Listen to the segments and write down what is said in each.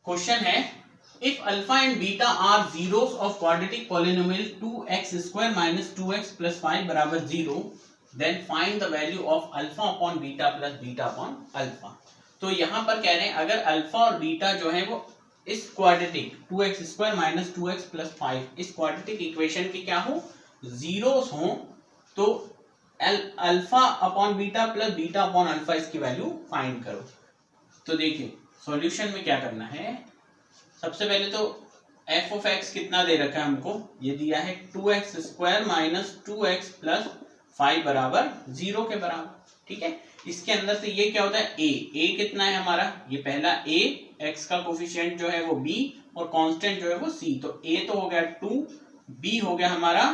Question है if alpha and beta are zeros of quadratic polynomial 2x² - 2x + 5 = 0 then find the value of alpha upon beta plus beta upon alpha. तो यहाँ पर कह रहे हैं अगर अल्फा और बीटा जो है वो इस क्वाड्रेटिक 2x² - 2x + 5 इस क्वाड्रेटिक इक्वेशन की क्या हो, जीरोस हो, तो alpha upon beta plus beta upon alpha इसकी वैल्यू फाइंड करो। तो देखिए सॉल्यूशन में क्या करना है, सबसे पहले तो f ऑफ x कितना दे रखा है हमको, ये दिया है 2x² - 2x + 5 = 0 के बराबर। ठीक है, इसके अंदर से ये क्या होता है a कितना है हमारा, ये पहला a, x का कोफिशिएंट जो है वो b और कांस्टेंट जो है वो c। तो a तो हो गया 2, b हो गया हमारा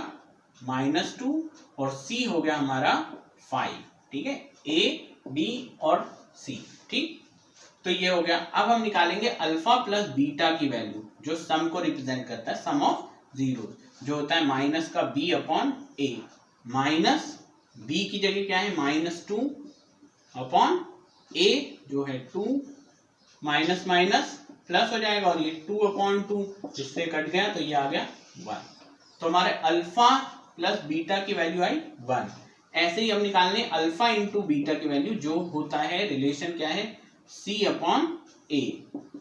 -2 और c हो गया हमारा 5। ठीक है, a, b और c। ठीक, तो ये हो गया। अब हम निकालेंगे अल्फा प्लस बीटा की वैल्यू जो सम को रिप्रेजेंट करता है, सम ऑफ जीरो जो होता है माइनस का b upon a, minus b की जगह क्या है -2 अपॉन a जो है 2, माइनस माइनस प्लस हो जाएगा और ये 2 अपॉन 2 इससे कट गया तो ये आ गया 1। तो हमारे अल्फा प्लस बीटा की वैल्यू आई 1। ऐसे ही हम निकालने अल्फा इंटू बीटा की वैल्यू जो होता है रिलेशन क्या है c अपॉन a।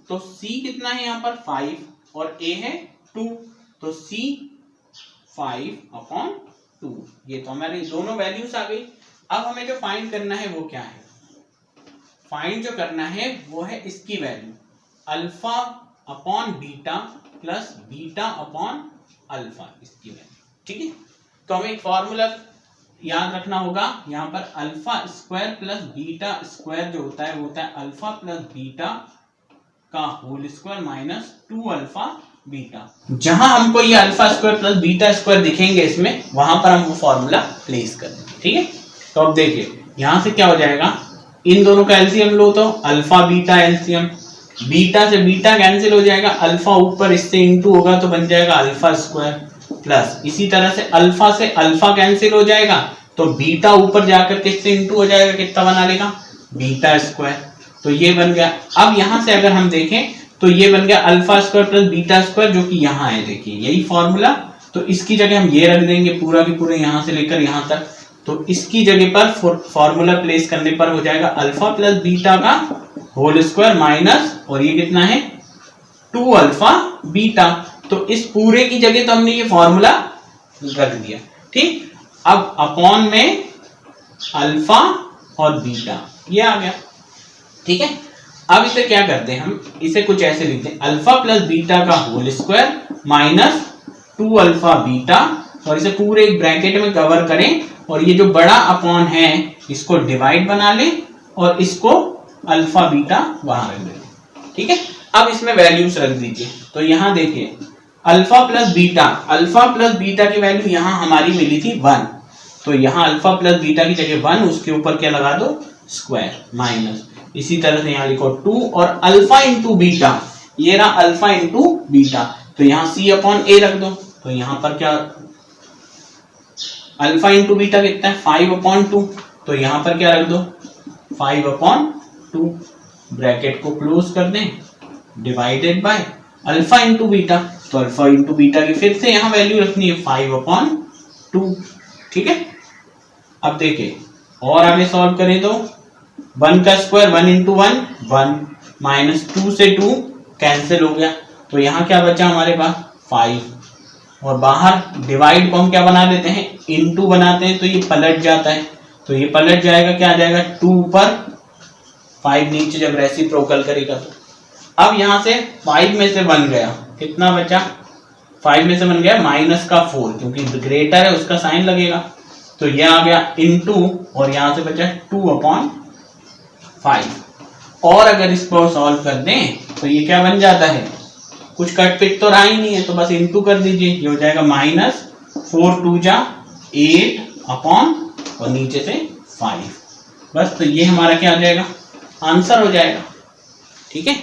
तो c कितना है यहाँ पर 5 और a है 2, तो c 5 अपॉन 2। ये तो हमारी दोनों वैल्यूज आ गई। अब हमें जो फाइंड करना है वो क्या है, फाइंड जो करना है वो है इसकी value alpha upon beta plus beta upon alpha, इसकी वैल्यू। ठीक है, तो हमें एक फॉर्मूला याद रखना होगा, यहाँ पर alpha square plus beta square जो होता है वो होता है अल्फा प्लस बीटा का whole square minus 2 alpha beta. जहां हमको ये alpha square plus beta square दिखेंगे इसमें, वहां पर हम वो फॉर्मूला प्लेस कर देंगे। ठीक है, तो अब देखिए यहां से क्या हो जाएगा, इन दोनों का एलसीएम लो तो अल्फा बीटा एलसीएम, बीटा से बीटा कैंसिल हो जाएगा, अल्फा ऊपर इससे इंटू होगा तो बन जाएगा अल्फा स्क्वायर, प्लस इसी तरह से अल्फा से अल्फा कैंसिल हो जाएगा तो बीटा ऊपर जाकर किससे इंटू हो जाएगा, कितना बना लेगा बीटा स्क्वायर। तो ये बन गया। अब यहां से अगर हम देखें तो ये बन गया alpha square plus beta square जो कि यहाँ है, देखिए यही फॉर्मूला। तो इसकी जगह हम ये रख देंगे पूरा की पूरे यहाँ से लेकर यहाँ तक। तो इसकी जगह पर फॉर्मूला प्लेस करने पर हो जाएगा अल्फा प्लस बीटा का होल स्क्वायर माइनस, और ये कितना है 2 अल्फा बीटा। तो इस पूरे की जगह तो हमने ये फॉर्मूला रख दिया। ठीक, अब अपॉन में अल्फा और बीटा ये आ गया। ठीक है, अब इसे क्या करते हैं हम, इसे कुछ ऐसे लिखते हैं अल्फा प्लस बीटा का whole square minus 2 alpha beta, और इसे पूरे एक ब्रैकेट में कवर करें और ये जो बड़ा अपॉन है इसको डिवाइड बना लें और इसको अल्फा बीटा वहां रख दें। ठीक है, अब इसमें वैल्यूज रख दीजिए। तो यहां देखिए अल्फा प्लस बीटा की वैल्यू यहां हमारी मिली थी 1, तो यहां अल्फा प्लस बीटा की जगह 1, उसके ऊपर क्या लगा दो स्क्वायर माइनस, इसी तरह से यहां लिखो 2 और अल्फा इंटू बीटा, ये रहा अल्फा इंटू बीटा, तो यहां c अपॉन a रख दो। तो यहां पर क्या अल्फा इंटू बीटा कितना है 5 अपॉन 2, तो यहां पर क्या रख दो 5 अपॉन 2, ब्रैकेट को क्लोज कर दें, divided by alpha into beta. तो अल्फा इंटू बीटा की फिर से यहाँ वैल्यू रखनी है 5 अपॉन 2। ठीक है, अब देखिए और आगे सॉल्व करें तो 1 का स्क्वायर 1 इंटू 1 1, माइनस 2 से 2 कैंसिल हो गया, तो यहाँ क्या बचा हमारे पास 5, और बाहर डिवाइड को हम क्या बना देते हैं इंटू बनाते हैं, तो ये पलट जाता है, तो ये पलट जाएगा, क्या आ जाएगा 2 ऊपर 5 नीचे, जब रेसिप्रोकल करेगा तो। अब यहां से 5 में से बन गया, कितना बचा 5 में से बन गया -4, क्योंकि ग्रेटर है उसका साइन लगेगा, तो ये आ गया इनटू, और यहां से बचा 2 अपॉन 5। और अगर इसको सॉल्व कर दें तो ये क्या बन जाता है, कुछ कट पिट तो रहा ही नहीं है, तो बस इनटू कर दीजिए, ये हो जाएगा -4 2 जा 8 अपॉन और नीचे से 5। बस, तो ये हमारा क्या आ जाएगा आंसर हो जाएगा। ठीक है।